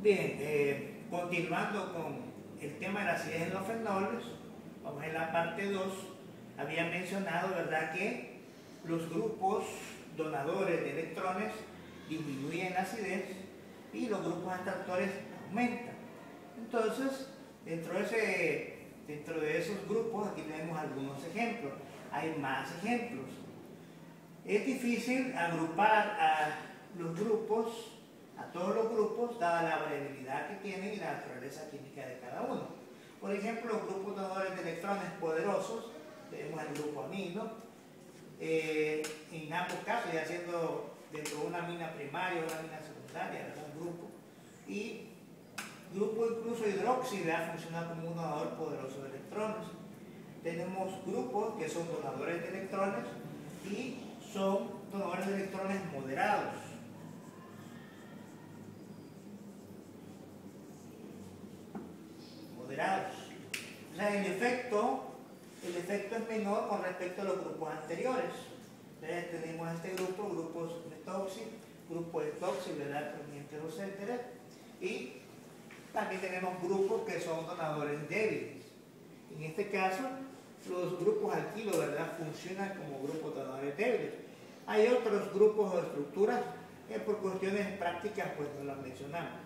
Bien, continuando con el tema de la acidez en los fenoles, vamos en la parte 2. Había mencionado, ¿verdad?, que los grupos donadores de electrones disminuyen la acidez y los grupos atractores aumentan. Entonces, dentro de esos grupos, aquí tenemos algunos ejemplos. Hay más ejemplos. Es difícil agrupar a todos los grupos, dada la variabilidad que tienen y la naturaleza química de cada uno. Por ejemplo, los grupos donadores de electrones poderosos, tenemos el grupo amino, en ambos casos, ya siendo dentro de una amina primaria o una amina secundaria, ¿verdad? Un grupo. Y grupo incluso hidróxido funciona como un donador poderoso de electrones. Tenemos grupos que son donadores de electrones y son donadores de electrones moderados. O sea, el efecto es menor con respecto a los grupos anteriores. Entonces tenemos este grupo, grupos metoxi, grupo etoxi, ¿verdad?, etcétera. Y también tenemos grupos que son donadores débiles. En este caso, los grupos alquilo, ¿verdad?, funcionan como grupos donadores débiles. Hay otros grupos o estructuras que por cuestiones prácticas pues no las mencionamos.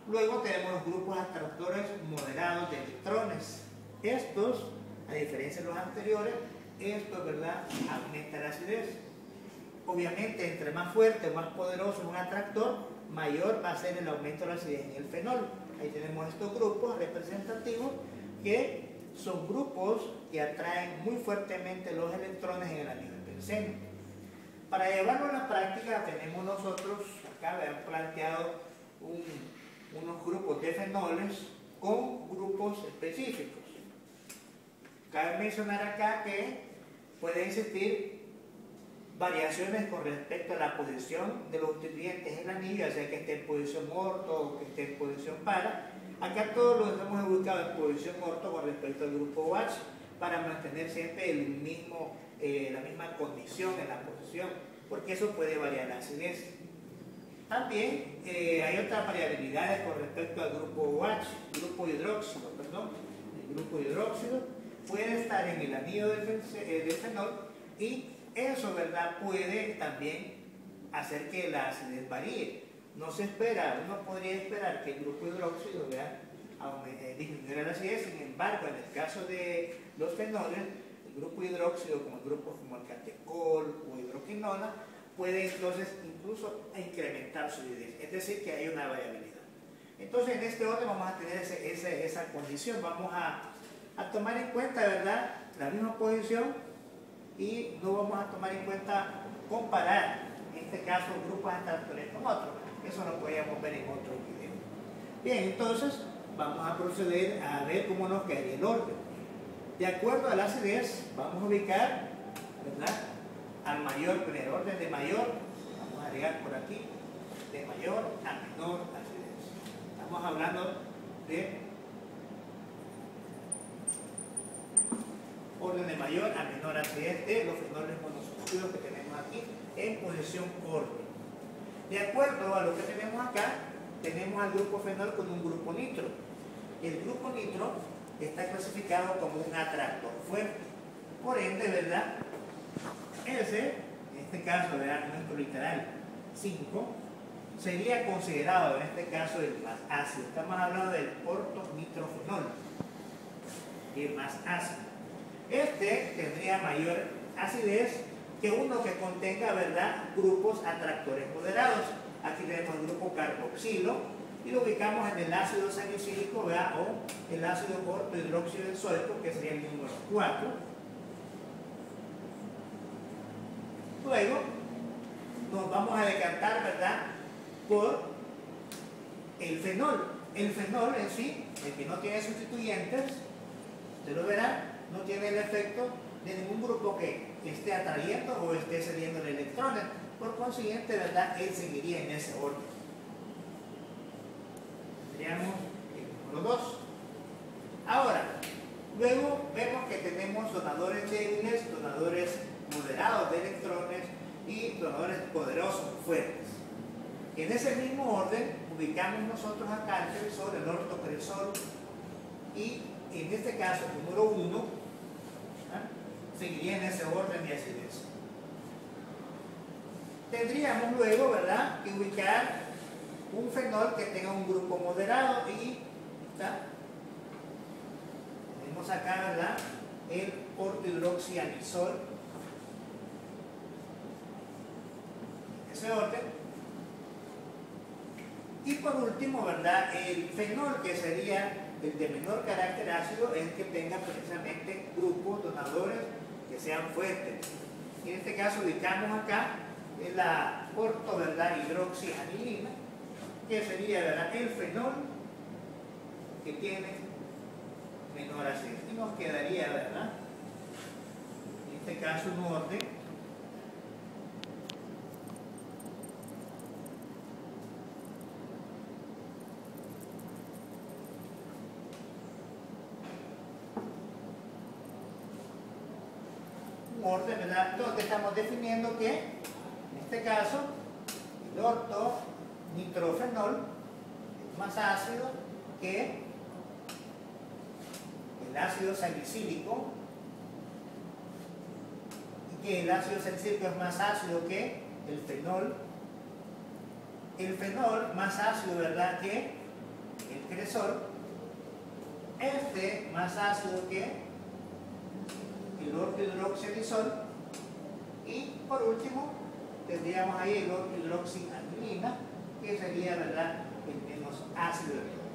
Luego tenemos los grupos atractores moderados de electrones. Estos, a diferencia de los anteriores, ¿verdad?, aumenta la acidez. Obviamente, entre más fuerte o más poderoso es un atractor, mayor va a ser el aumento de la acidez en el fenol. Ahí tenemos estos grupos representativos que son grupos que atraen muy fuertemente los electrones en el anillo del benceno. Para llevarlo a la práctica, tenemos nosotros, acá han planteado unos grupos de fenoles con grupos específicos. Cabe mencionar acá que pueden existir variaciones con respecto a la posición de los constituyentes en el anillo, ya sea que esté en posición orto o que esté en posición para. Acá todos los hemos ubicado en posición orto con respecto al grupo OH para mantener siempre la misma condición en la posición, porque eso puede variar la acidez. También hay otras variabilidades con respecto al grupo OH, grupo hidróxido, perdón. El grupo hidróxido puede estar en el anillo del fenol y eso, ¿verdad?, puede también hacer que la acidez varíe. No se espera, uno podría esperar que el grupo hidróxido disminuyera la acidez. Sin embargo, en el caso de los fenoles, el grupo hidróxido, como el grupo como el catecol o hidroquinona, puede entonces incluso incrementar su acidez. Es decir, que hay una variabilidad. Entonces, en este orden vamos a tener esa condición. Vamos a tomar en cuenta, ¿verdad?, la misma posición y no vamos a tomar en cuenta comparar, en este caso, grupos atractores con otros. Eso lo podríamos ver en otro video. Bien, entonces vamos a proceder a ver cómo nos quedaría el orden. De acuerdo a la acidez, vamos a ubicar, ¿verdad?, al mayor primero. Orden de mayor, vamos a agregar por aquí, de mayor a menor acidez. Estamos hablando de orden de mayor a menor acidez de los fenoles monosacáridos que tenemos aquí en posición orden. De acuerdo a lo que tenemos acá, tenemos al grupo fenol con un grupo nitro. El grupo nitro está clasificado como un atractor fuerte. Por ende, ¿verdad?, ese, en este caso, ¿verdad?, nuestro literal 5, sería considerado en este caso el más ácido. Estamos hablando del ortonitrofenol, el más ácido. Este tendría mayor acidez que uno que contenga, ¿verdad?, grupos atractores moderados. Aquí tenemos el grupo carboxilo y lo ubicamos en el ácido salicílico, ¿verdad?, o el ácido ortohidróxido benzoico, que sería el número 4. Luego nos vamos a decantar, ¿verdad?, por el fenol. El fenol en sí, el que no tiene sustituyentes, se lo verá, no tiene el efecto de ningún grupo que esté atrayendo o esté cediendo electrones. Por consiguiente, ¿verdad?, él seguiría en ese orden. Tendríamos el número 2. Ahora, luego vemos que tenemos donadores débiles, donadores moderados de electrones y donadores poderosos fuertes. En ese mismo orden ubicamos nosotros acá el cresol, el ortocresol, y en este caso, el número 1, seguiría en ese orden de acidez. Tendríamos luego, ¿verdad?, que ubicar un fenol que tenga un grupo moderado y tenemos acá, ¿verdad?, el ortohidroxianisol, ese orden. Y por último, ¿verdad?, el fenol, que sería el de menor carácter ácido, es el que tenga precisamente grupos donadores que sean fuertes. En este caso ubicamos acá la orto, ¿verdad?, hidroxianilina, que sería, ¿verdad?, el fenol que tiene menor acidez. Y nos quedaría, ¿verdad?, en este caso un orden ¿verdad?, donde estamos definiendo que, en este caso, el ortonitrofenol es más ácido que el ácido salicílico, y que el ácido salicílico es más ácido que el fenol más ácido, ¿verdad?, que el cresol, este más ácido que el ortohidroxianisol, y por último tendríamos ahí el ortohidroxianilina, que sería, ¿verdad?, el menos ácido de todos.